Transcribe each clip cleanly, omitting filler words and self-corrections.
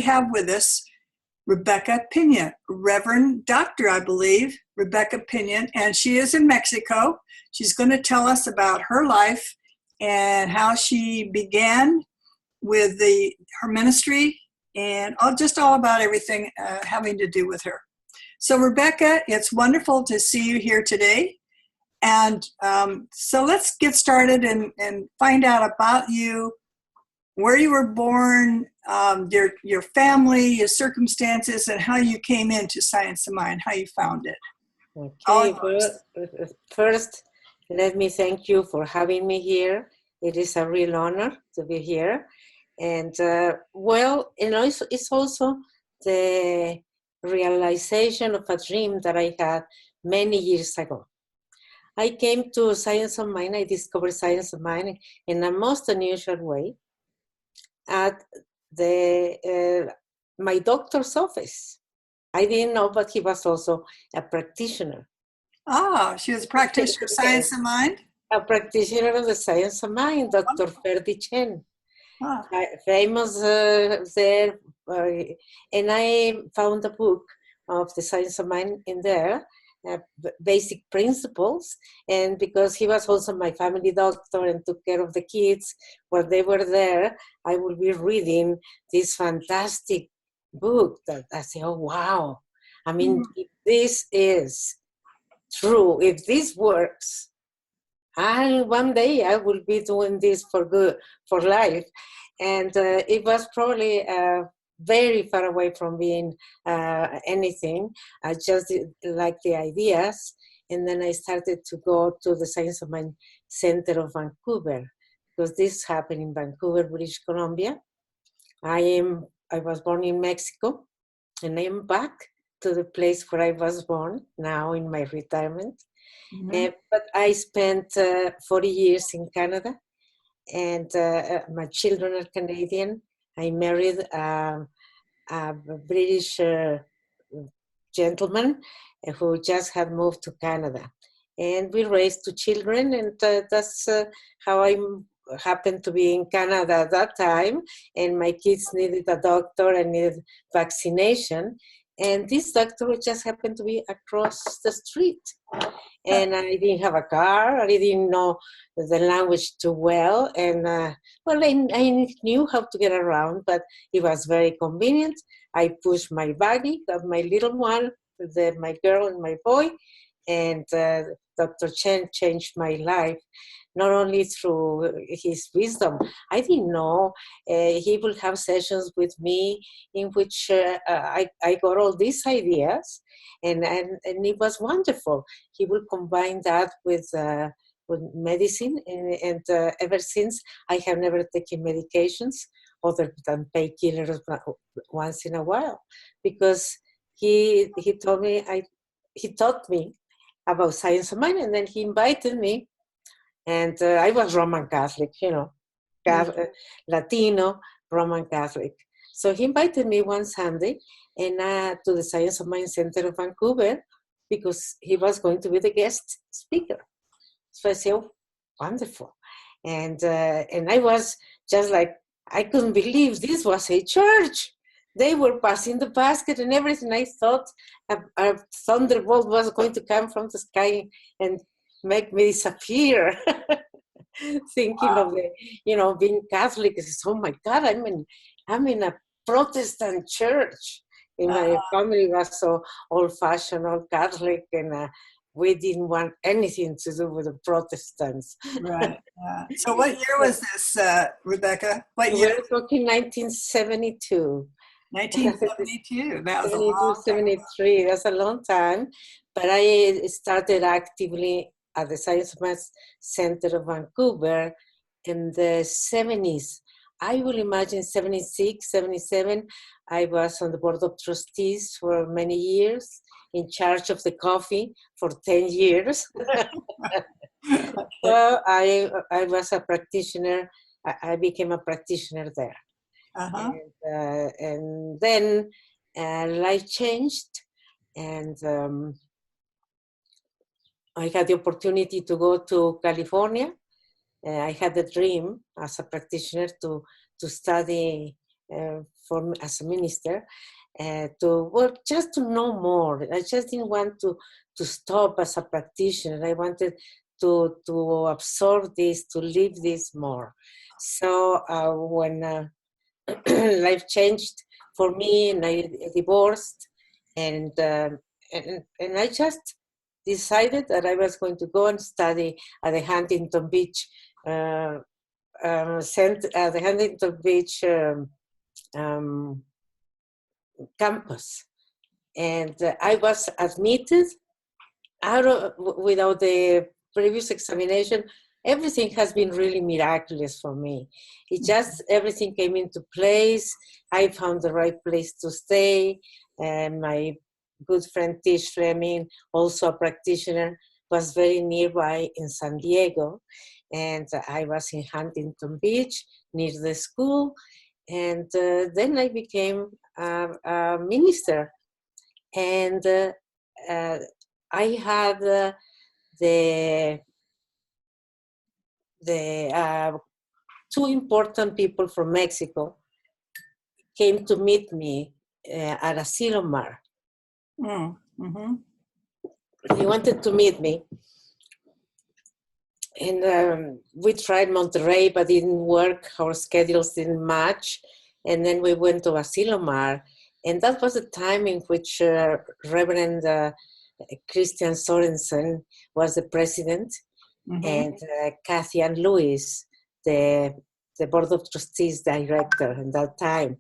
have with us Rebeka Piña, Reverend Doctor, I believe, Rebeka Piña, and she is in Mexico. She's going to tell us about her life and how she began with her ministry and all about everything having to do with her. So Rebeka, it's wonderful to see you here today. And so let's get started and find out about you, where you were born, your family, your circumstances, and how you came into Science of Mind, how you found it. Okay, well, first, let me thank you for having me here. It is a real honor to be here. And it's also the realization of a dream that I had many years ago. I came to Science of Mind. I discovered Science of Mind in a most unusual way at my doctor's office. I didn't know, but he was also a practitioner. Oh, she was a practitioner of Science of Mind? A practitioner of the Science of Mind, Dr. Ferdi Chen. Famous there. And I found a book of the Science of Mind in there, basic principles. And because he was also my family doctor and took care of the kids while they were there, I will be reading this fantastic book that I say, oh, wow. I mean, if this is true, if this works, one day I will be doing this for good, for life. And it was probably very far away from being anything. I just liked the ideas. And then I started to go to the Science of Mind Center of Vancouver, because this happened in Vancouver, British Columbia. I was born in Mexico, and I am back to the place where I was born now in my retirement. But I spent 40 years in Canada, and my children are Canadian. I married a British gentleman who just had moved to Canada. And we raised 2 children, and that's how I happened to be in Canada at that time. And my kids needed a doctor and needed vaccination. And this doctor just happened to be across the street. And I didn't have a car. I didn't know the language too well. And, I knew how to get around, but it was very convenient. I pushed my buggy, got my little one, my girl and my boy, and Dr. Chen changed my life, not only through his wisdom. I didn't know he would have sessions with me in which I got all these ideas, and it was wonderful. He would combine that with medicine, and ever since I have never taken medications other than painkillers once in a while, because he taught me about Science of Mind, and then he invited me, and I was Roman Catholic, Latino Roman Catholic. So he invited me one Sunday and to the Science of Mind Center of Vancouver, because he was going to be the guest speaker. So I said, oh, wonderful. And I was just like, I couldn't believe this was a church. They were passing the basket and everything. I thought a thunderbolt was going to come from the sky and make me disappear. Thinking of being Catholic. Oh my God, I'm in a Protestant church. And my family was so old-fashioned, old Catholic, and we didn't want anything to do with the Protestants. Right. So what year was this, Rebeka? What year? We're talking 1972. 1972. That was a long time. 73. That's a long time. But I started actively at the Science of Mind Center of Vancouver in the 70s. I will imagine 76, 77. I was on the board of trustees for many years, in charge of the coffee for 10 years. So I was a practitioner. I became a practitioner there. And then life changed, and I had the opportunity to go to California. I had a dream as a practitioner to study for me as a minister, to work just to know more. I just didn't want to stop as a practitioner. I wanted to absorb this, to live this more. So when life changed for me, and I divorced, and I just decided that I was going to go and study at the Huntington Beach the Huntington Beach campus, and I was admitted without the previous examination. Everything has been really miraculous for me. It just, everything came into place. I found the right place to stay, and my good friend Tish Fleming, also a practitioner, was very nearby in San Diego, and I was in Huntington Beach near the school, and then I became a minister, and I had the two important people from Mexico came to meet me at Asilomar. Mm-hmm. They wanted to meet me, and we tried Monterrey, but it didn't work. Our schedules didn't match, and then we went to Asilomar, and that was the time in which Reverend Christian Sorensen was the president, Mm-hmm. and Kathy Ann Lewis, the Board of Trustees director at that time.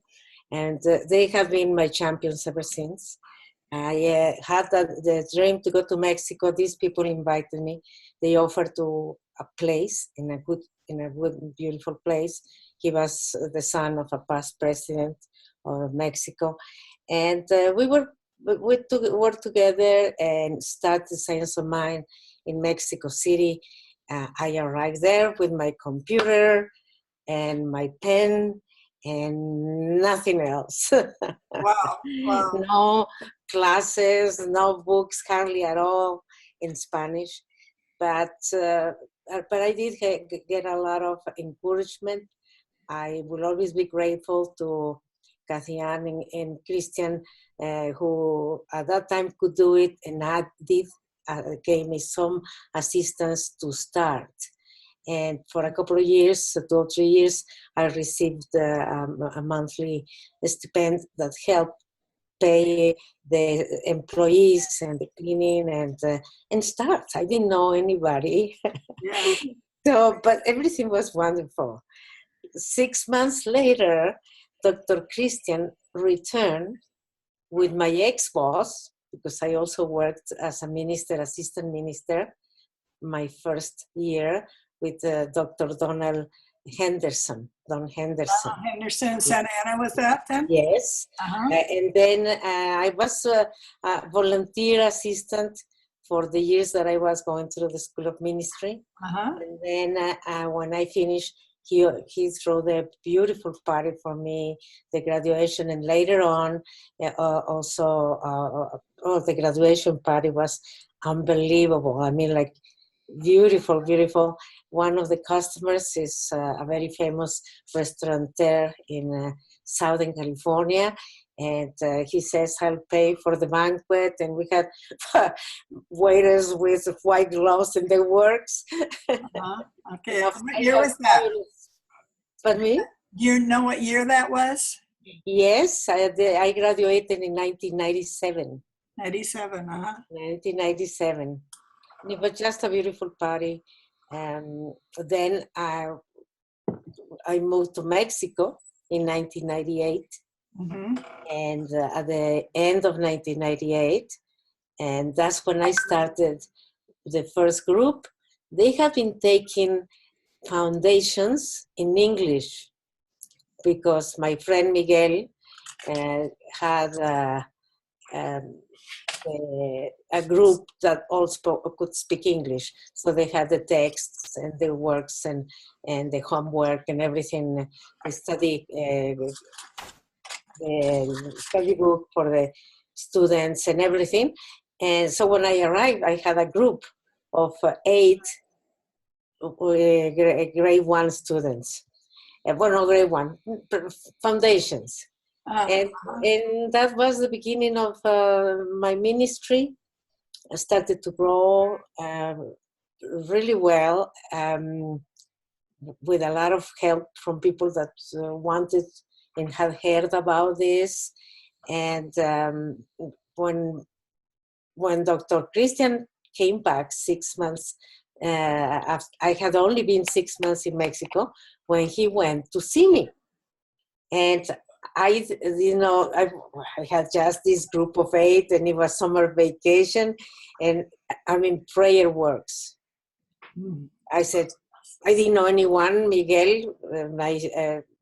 And they have been my champions ever since. I had the dream to go to Mexico. These people invited me. They offered to a place in a good, beautiful place. He was the son of a past president of Mexico. And we worked together and started the Science of Mind in Mexico City. I arrived there with my computer and my pen and nothing else. Wow. Wow. No classes, no books, hardly at all in Spanish. But I did get a lot of encouragement. I will always be grateful to Kathy Ann and Christian, who at that time could do it, and gave me some assistance to start. And for a couple of years, 2 or 3 years, I received a monthly stipend that helped pay the employees and the cleaning and start. I didn't know anybody. Yeah. So, but everything was wonderful. 6 months later, Dr. Christian returned with my ex-boss, because I also worked as a minister, assistant minister, my first year with Dr. Don Henderson. Henderson, Santa Ana was that then? Yes. Uh-huh. And then I was a volunteer assistant for the years that I was going through the School of Ministry. Uh-huh. And then when I finished, he threw the beautiful party for me, the graduation, and later on also the graduation party was unbelievable. I mean, like, beautiful, beautiful. One of the customers is a very famous restaurateur in Southern California, and he says, I'll pay for the banquet, and we had waiters with white gloves in their works. Uh-huh. Okay. What What year was that? Pardon me? Do you know what year that was? Yes, I graduated in 1997. 97, uh-huh. 1997. It was just a beautiful party. Then I moved to Mexico in 1998. Mm-hmm. And at the end of 1998, and that's when I started the first group. They have been taking foundations in English because my friend Miguel had a group that also could speak English. So they had the texts and the works and the homework and everything, the study book for the students and everything. And so when I arrived, I had a group of 8 grade 1 students. Well, no, grade 1, foundations. And, and that was the beginning of my ministry. I started to grow really well, with a lot of help from people that wanted and had heard about this. And when Dr. Christian came back 6 months, after, I had only been 6 months in Mexico when he went to see me. And I had just this group of 8, and it was summer vacation, and I mean, prayer works. I said, I didn't know anyone, Miguel.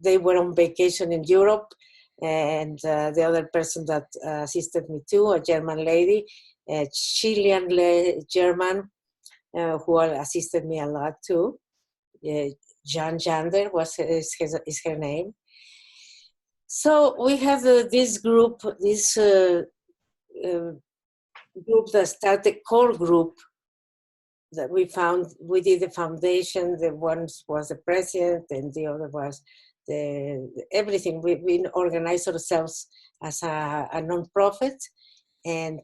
They were on vacation in Europe, and the other person that assisted me too, a German lady, a Chilean German, who assisted me a lot too. Jan Jander is her name. So we have this group, group that started, core group, that we did the foundation. The one was the president, and the other was everything. We organized ourselves as a non-profit, and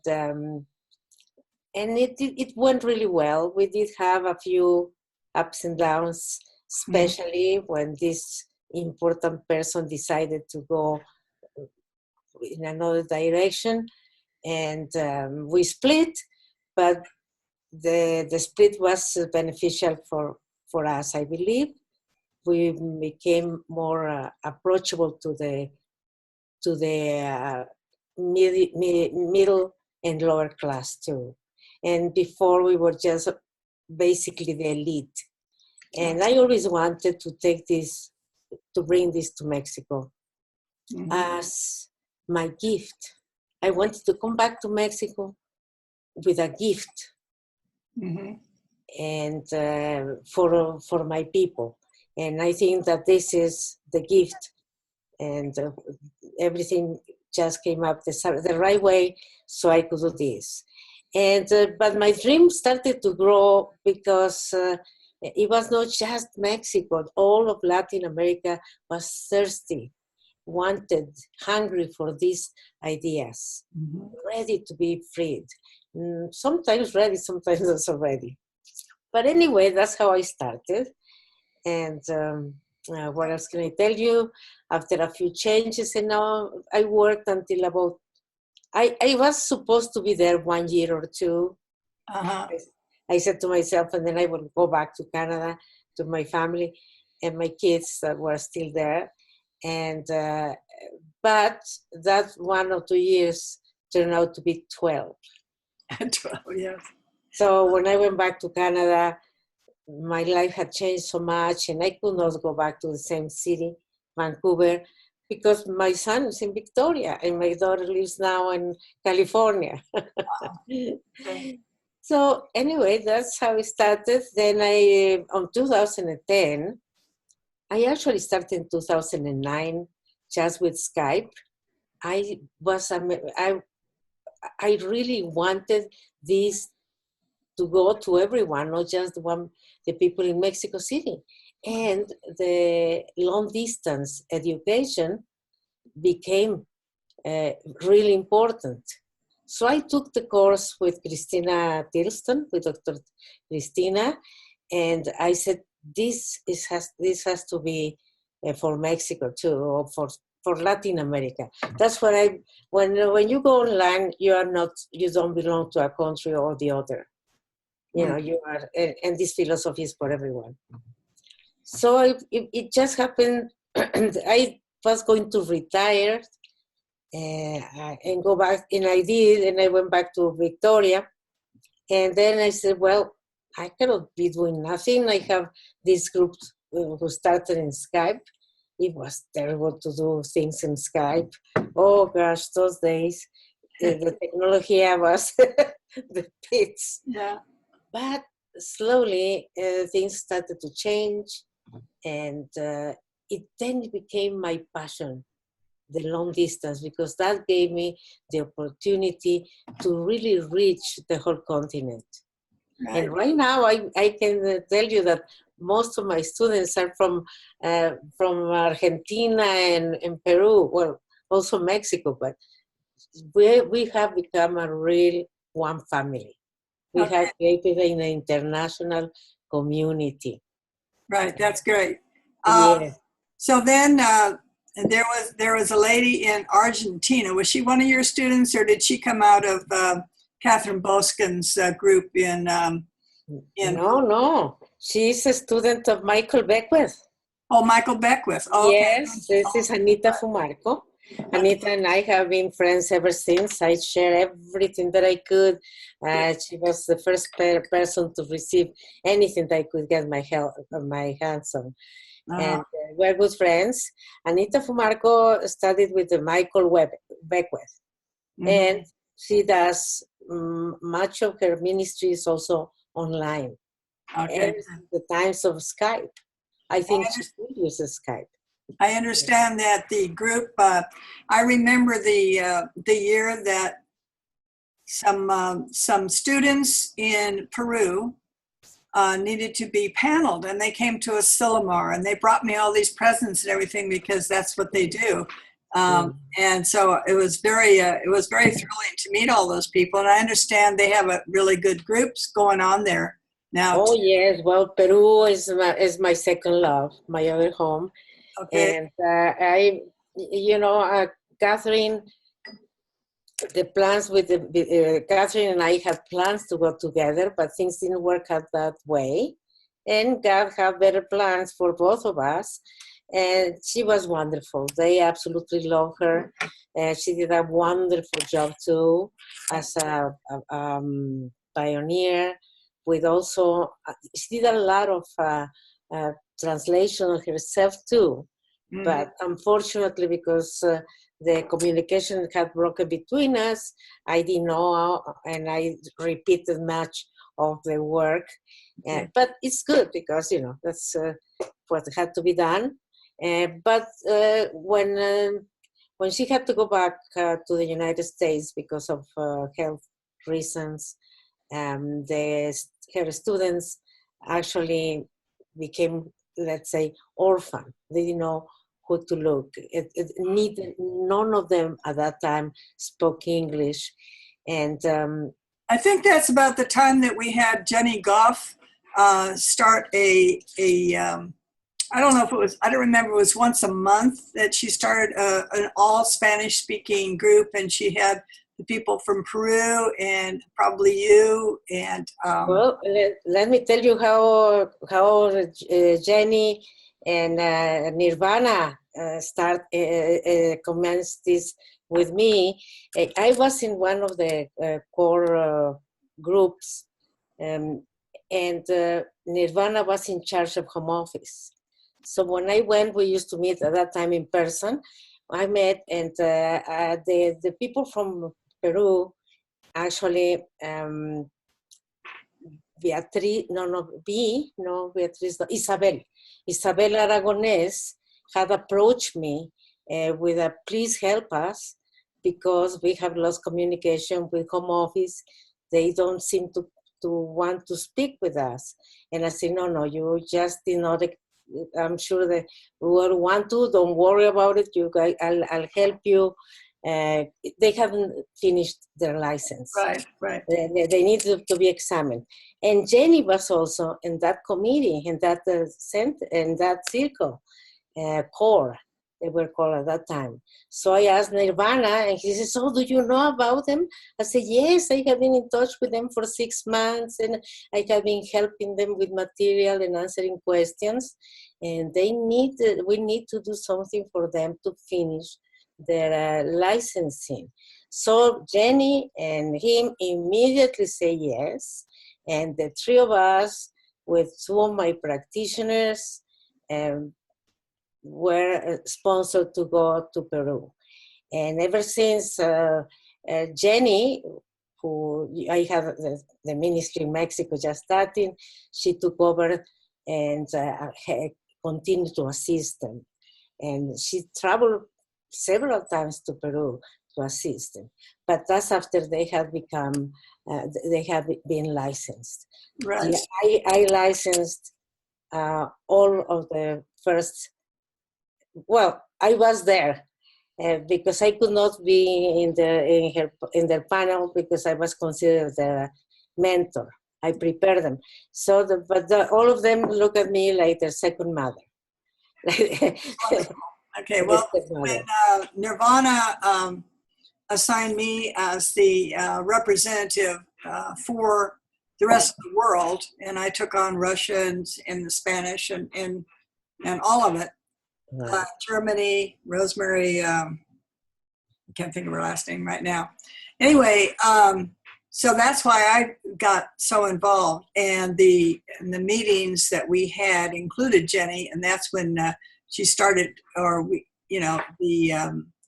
it went really well. We did have a few ups and downs, especially when this important person decided to go in another direction, and we split, but the split was beneficial for us, I believe. We became more approachable to the middle and lower class too. And before, we were just basically the elite. And I always wanted to bring this to Mexico as my gift. I wanted to come back to Mexico with a gift. And for my people. And I think that this is the gift, and everything just came up the right way, so I could do this. And but my dream started to grow, because it was not just Mexico. All of Latin America was thirsty, wanted, hungry for these ideas, ready to be freed. Sometimes ready, sometimes not so ready. But anyway, that's how I started. And what else can I tell you? After a few changes, and now I worked until about, I was supposed to be there 1 year or two. I said to myself, and then I would go back to Canada to my family and my kids that were still there. And but that 1 or 2 years turned out to be 12. 12, yes. So when I went back to Canada, my life had changed so much, and I could not go back to the same city, Vancouver, because my son is in Victoria and my daughter lives now in California. So anyway, that's how it started. Then on 2010, I actually started in 2009, just with Skype. I really wanted this to go to everyone, not just the people in Mexico City. And the long distance education became really important. So I took the course with Christina Tilston, with Dr. Christina, and I said, this has to be for Mexico too, or for Latin America. That's what when you go online, you don't belong to a country or the other. You know, you are, and this philosophy is for everyone. So it just happened. I was going to retire and go back, and I did, and I went back to Victoria. And then I said, well, I cannot be doing nothing. I have this group who started in Skype. It was terrible to do things in Skype. Oh gosh, those days, the technology was the pits. Yeah. But slowly things started to change, and it then became my passion, the long distance, because that gave me the opportunity to really reach the whole continent. Right. And right now I can tell you that most of my students are from Argentina and Peru. Well, also Mexico, but we have become a real one family. We have created an international community. Right, that's great. Yeah. So then there was a lady in Argentina. Was she one of your students, or did she come out of Catherine Boskin's group in No. She's a student of Michael Beckwith. Oh, Michael Beckwith. Oh, okay. Yes, this is Anita Fumarco. Anita and I have been friends ever since. I share everything that I could. She was the first person to receive anything that I could get my hands on. And we're good friends. Anita Fumarco studied with Michael Beckwith. And she does much of her ministry is also online. Okay. And the times of Skype. I think she uses Skype. I understand that the group, I remember the year that some students in Peru needed to be paneled, and they came to a Silmar, and they brought me all these presents and everything because that's what they do. And so it was very thrilling to meet all those people, and I understand they have a really good groups going on there now. Oh yes, well, Peru is my second love, my other home. Okay. And Catherine, the plans with Catherine and I had plans to go together, but things didn't work out that way. And God had better plans for both of us. And she was wonderful. They absolutely love her. She did a wonderful job too as a pioneer. With also, she did a lot of translation of herself too. But unfortunately, because the communication had broken between us, I didn't know, and I repeated much of the work. But it's good because, that's what had to be done. But when she had to go back to the United States because of health reasons, her students actually became, let's say, orphan. They didn't know who to look. None of them at that time spoke English. And I think that's about the time that we had Jenny Goff start I don't know if it was, I don't remember, it was once a month that she started an all Spanish speaking group, and she had the people from Peru and probably you and well, let me tell you how Jenny and Nirvana commenced this with me. I was in one of the core groups, and Nirvana was in charge of home office. So when I went, we used to meet at that time in person. I met, and the people from Peru, actually, Isabel Aragonés had approached me with a please help us because we have lost communication with home office. They don't seem to want to speak with us. And I said, no, you just did not. I'm sure that we will want to. Don't worry about it. You guys, I'll help you. They haven't finished their license. Right. They need to be examined. And Jenny was also in that committee, in that circle, core, they were called at that time. So I asked Nirvana, and he says, do you know about them? I said, yes, I have been in touch with them for 6 months, and I have been helping them with material and answering questions. And we need to do something for them to finish their licensing. So Jenny and him immediately say yes. And the three of us, with two of my practitioners, were sponsored to go to Peru. And ever since Jenny, who I have the ministry in Mexico just starting, she took over and continued to assist them. And she traveled several times to Peru to assist them. But that's after they have become, they have been licensed. Right. I licensed all of the first, well, I was there because I could not be in their panel because I was considered their mentor. I prepared them. So, all of them look at me like their second mother. Okay, well, when Nirvana assigned me as the representative for the rest of the world, and I took on Russian and the Spanish and all of it. Right. Germany, Rosemary, I can't think of her last name right now. Anyway, so that's why I got so involved, and the meetings that we had included Jenny, and that's when she started, or we, I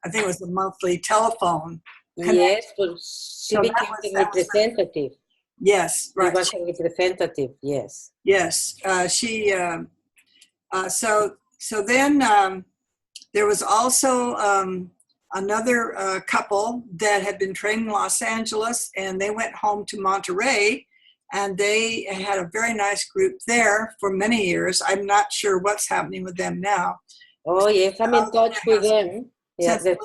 think it was the monthly telephone. Yes, but she became the representative. Yes, right. She was a representative. Yes. Yes, she. So then there was also another couple that had been trained in Los Angeles, and they went home to Monterey, and they had a very nice group there for many years. I'm not sure what's happening with them now. Oh, yes, I'm in touch with them. Yeah, they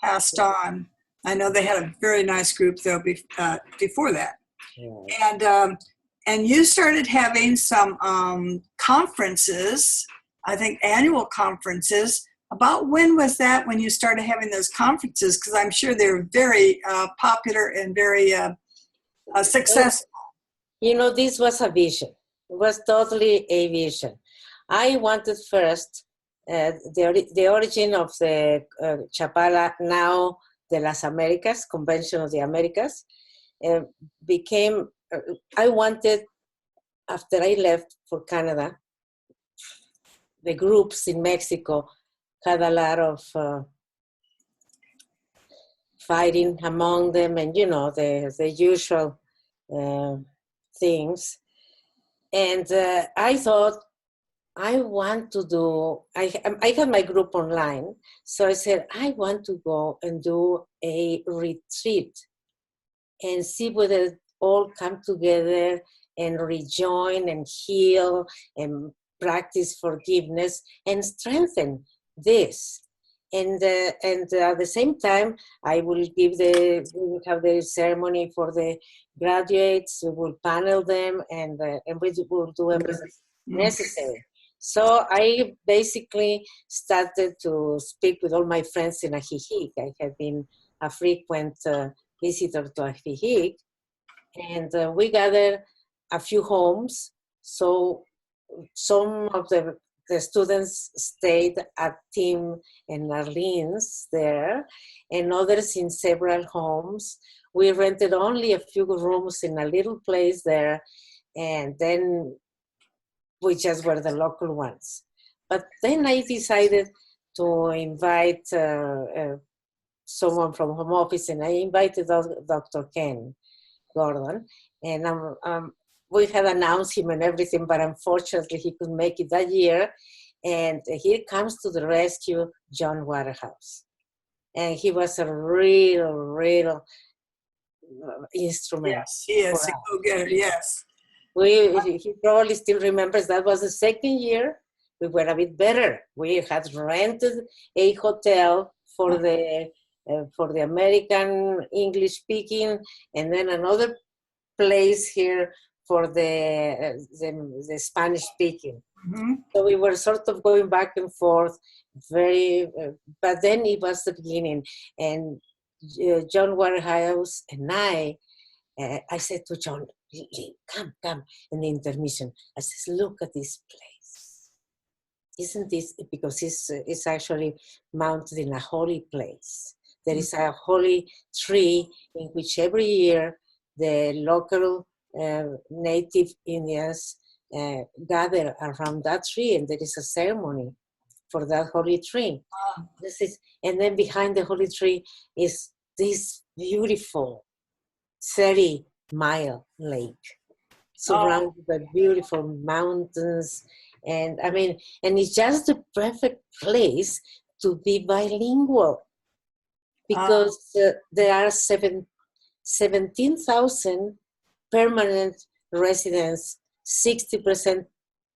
passed on. I know they had a very nice group, though, before that. Yeah. And you started having some conferences, I think annual conferences. About when was that when you started having those conferences? Because I'm sure they're very popular and very successful. This was a vision. It was totally a vision. I wanted first the origin of the Chapala, now de las Americas, Convention of the Americas, became, I wanted, after I left for Canada, the groups in Mexico had a lot of fighting among them, and the usual things. And I thought, I want to do, I had my group online, so I said, I want to go and do a retreat and see whether all come together and rejoin and heal and practice forgiveness and strengthen this. And at the same time, we will have the ceremony for the graduates, we will panel them, and we will do everything necessary. So I basically started to speak with all my friends in Ajijic. I had been a frequent visitor to Ajijic, and we gathered a few homes. So some of the students stayed at Tim and Arlene's there, and others in several homes. We rented only a few rooms in a little place there, and then we just were the local ones. But then I decided to invite someone from home office, and I invited Dr. Ken Gordon, and we had announced him and everything, but unfortunately he couldn't make it that year. And here comes to the rescue John Waterhouse. And he was a real instrument. Yes, he is a go-getter, yes. He probably still remembers that was the second year. We were a bit better. We had rented a hotel for the American English speaking, and then another place here for the Spanish speaking. Mm-hmm. So we were sort of going back and forth, but then it was the beginning. And John Waterhouse and I said to John, come, in the intermission. I said, look at this place. Isn't this, because it's actually mounted in a holy place. There is a holy tree in which every year the local native Indians gather around that tree, and there is a ceremony for that holy tree. Wow. And then behind the holy tree is this beautiful 30-mile lake surrounded by beautiful mountains, and it's just the perfect place to be bilingual, because there are 17,000 permanent residents, 60%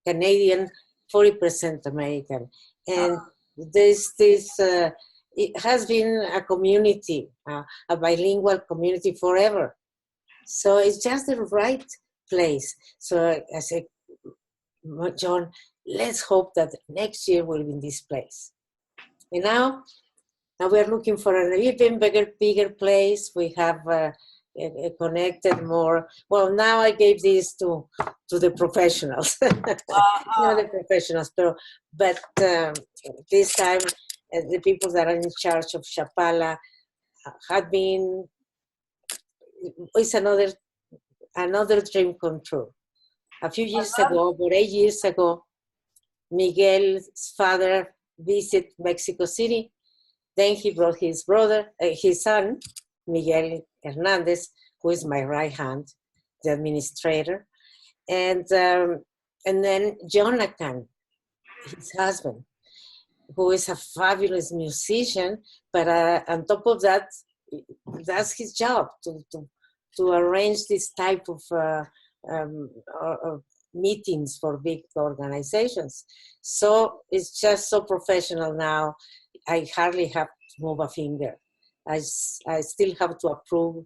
Canadian, 40% American. And this it has been a community, a bilingual community forever. So it's just the right place. So I said, John, let's hope that next year we'll be in this place. And now we're looking for an even bigger place. We have connected more. Well, now I gave this to the professionals, not the professionals, but this time the people that are in charge of Chapala had been, it's another dream come true. A few years ago, about 8 years ago, Miguel's father visited Mexico City. Then he brought his son, Miguel Hernandez, who is my right hand, the administrator, and then Jonathan, his husband, who is a fabulous musician, but on top of that, that's his job to arrange this type of meetings for big organizations. So it's just so professional now. I hardly have to move a finger. I still have to approve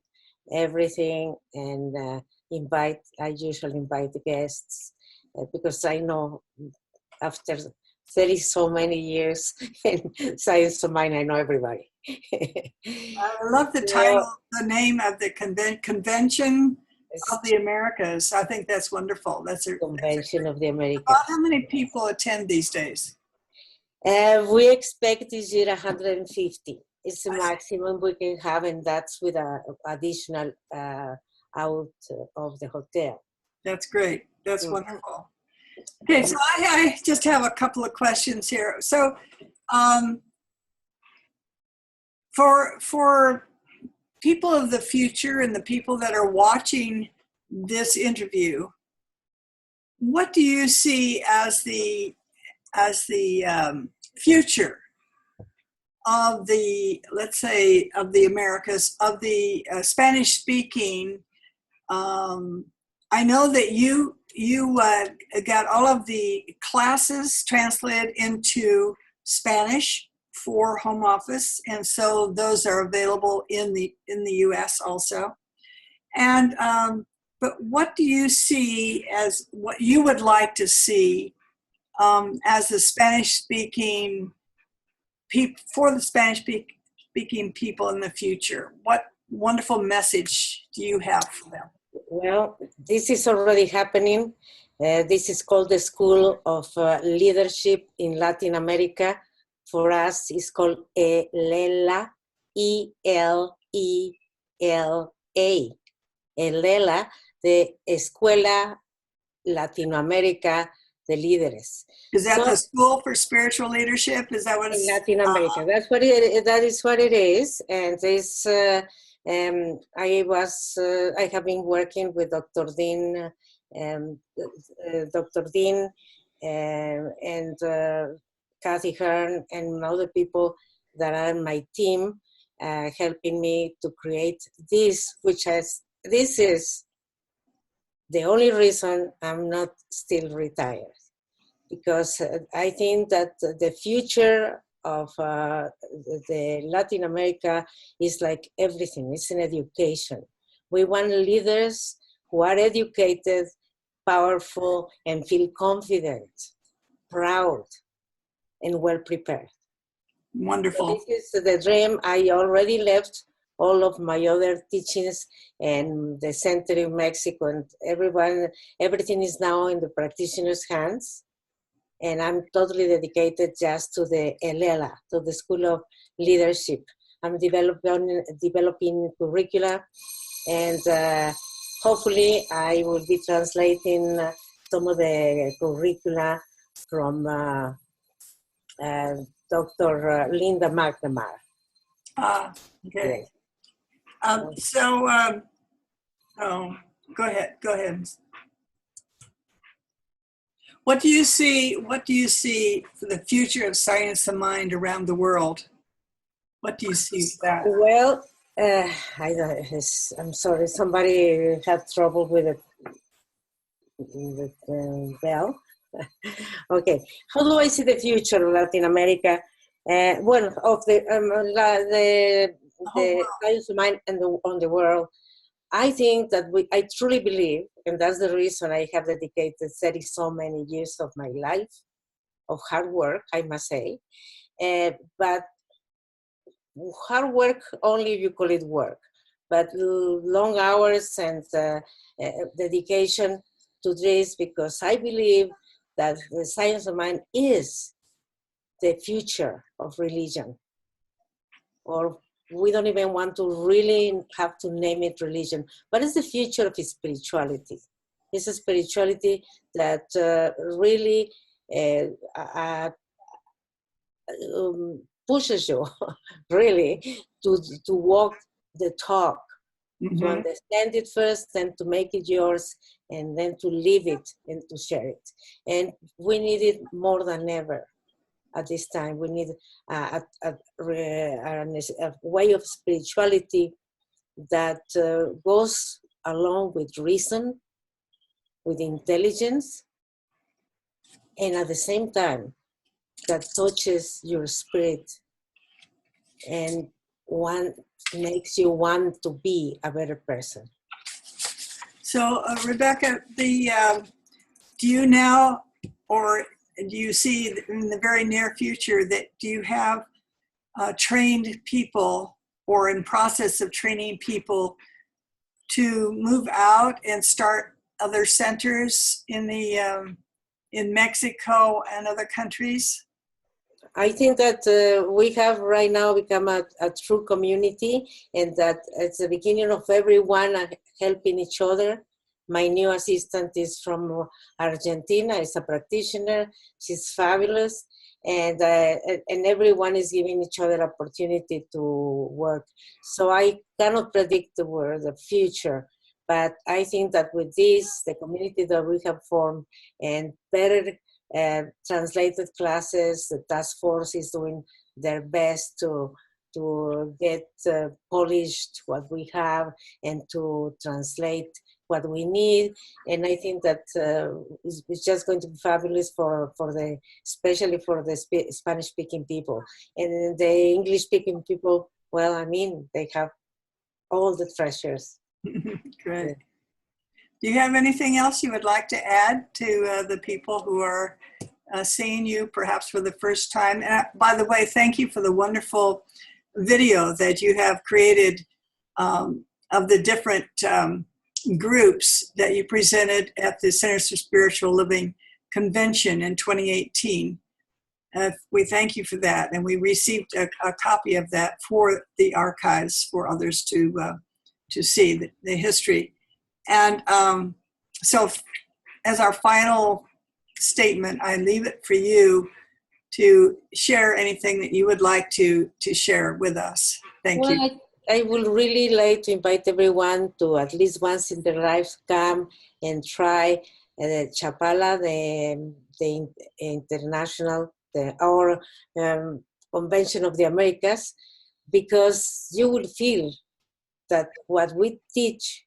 everything and I usually invite the guests because I know after 30 so many years in Science of Mind, I know everybody. I love the title, the name of the convention of the Americas. I think that's wonderful. That's a Convention of the Americas. About how many people attend these days? We expect this year 150. It's the maximum we can have, and that's with an additional out of the hotel. That's great. That's wonderful. Okay, so I just have a couple of questions here. So for people of the future and the people that are watching this interview, what do you see as the future of the, let's say, of the Americas, of the Spanish speaking? I know that you got all of the classes translated into Spanish for home office, and so those are available in the U.S. also. And but what do you see as what you would like to see as the Spanish-speaking people, for the Spanish-speaking people in the future? What wonderful message do you have for them? Well, this is already happening. This is called the School of Leadership in Latin America. For us, it's called ELELA, E-L-E-L-A. ELELA, the Escuela Latinoamérica de Líderes. Is that the School for Spiritual Leadership? Is that what it's? In Latin America. That is what it is. And this, I have been working with Dr. Dean, and Kathy Hearn and other people that are on my team, helping me to create this, this is the only reason I'm not still retired, because I think that the future of the Latin America is like everything. It's an education. We want leaders who are educated, powerful, and feel confident, proud, and well prepared. Wonderful. So this is the dream. I already left all of my other teachings and the center in Mexico, and everything is now in the practitioner's hands. And I'm totally dedicated just to the ELELA, to the School of Leadership. I'm developing curricula, and hopefully I will be translating some of the curricula from Dr. Linda McNamara. Okay. Go ahead. What do you see for the future of Science of Mind around the world? What do you see with that? Well, I'm sorry, somebody had trouble with the bell. Okay, how do I see the future of Latin America? Well, of the science of mind and on the world. I think that I truly believe, and that's the reason I have dedicated 30 so many years of my life of hard work, I must say. But hard work only if you call it work. But long hours and dedication to this, because I believe that the science of mind is the future of religion. Or we don't even want to really have to name it religion, but it's the future of spirituality. It's a spirituality that really pushes you really to walk the talk, to understand it first, then to make it yours, and then to live it and to share it. And we need it more than ever. At this time, we need a way of spirituality that goes along with reason, with intelligence, and at the same time, that touches your spirit and makes you want to be a better person. So, Rebecca, do you now, or do you see in the very near future that do you have trained people or in process of training people to move out and start other centers in Mexico and other countries? I think that we have right now become a true community, and that it's the beginning of everyone helping each other. My new assistant is from Argentina, is a practitioner. She's fabulous. And everyone is giving each other opportunity to work. So I cannot predict the future, but I think that with this, the community that we have formed and better translated classes, the task force is doing their best to get polished what we have and to translate what we need. And I think that it's just going to be fabulous especially for the Spanish-speaking people. And the English-speaking people, well, I mean, they have all the treasures. Great. Yeah. Do you have anything else you would like to add to the people who are seeing you perhaps for the first time? And by the way, thank you for the wonderful video that you have created of the different groups that you presented at the Centers for Spiritual Living Convention in 2018. We thank you for that, and we received a copy of that for the archives for others to see the history. And so as our final statement, I leave it for you to share anything that you would like to share with us. Thank you. I would really like to invite everyone to at least once in their lives come and try the Chapala, the international, our Convention of the Americas, because you will feel that what we teach,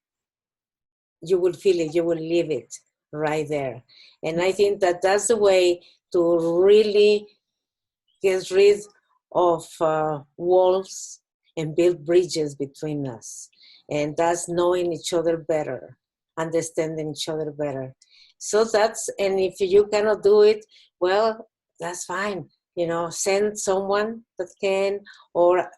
you will feel it, you will live it right there. And I think that that's the way to really get rid of walls and build bridges between us. And that's knowing each other better, understanding each other better. So and if you cannot do it, well, that's fine. You know, send someone that can, or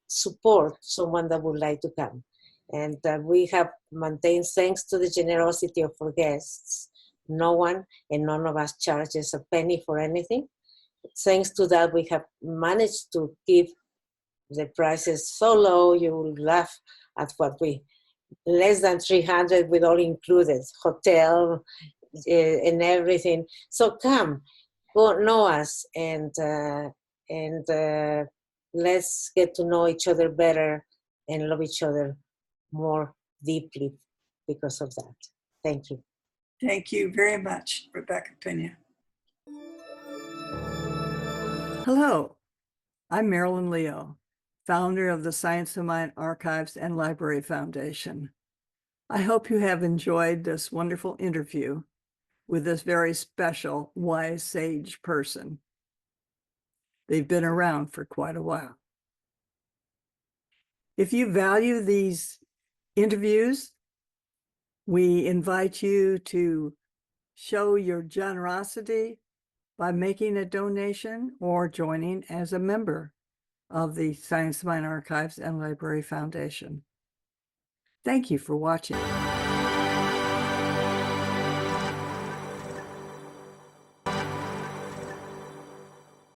support someone that would like to come. And we have maintained, thanks to the generosity of our guests, no one and none of us charges a penny for anything. Thanks to that, we have managed to keep the prices so low, you will laugh at what less than 300 with all included, hotel and everything. So come, go know us, and let's get to know each other better and love each other more deeply because of that. Thank you. Thank you very much, Rebeka Piña. Hello, I'm Marilyn Leo, founder of the Science of Mind Archives and Library Foundation. I hope you have enjoyed this wonderful interview with this very special, wise sage person. They've been around for quite a while. If you value these interviews, we invite you to show your generosity by making a donation or joining as a member of the Science of Mind Archives and Library Foundation. Thank you for watching.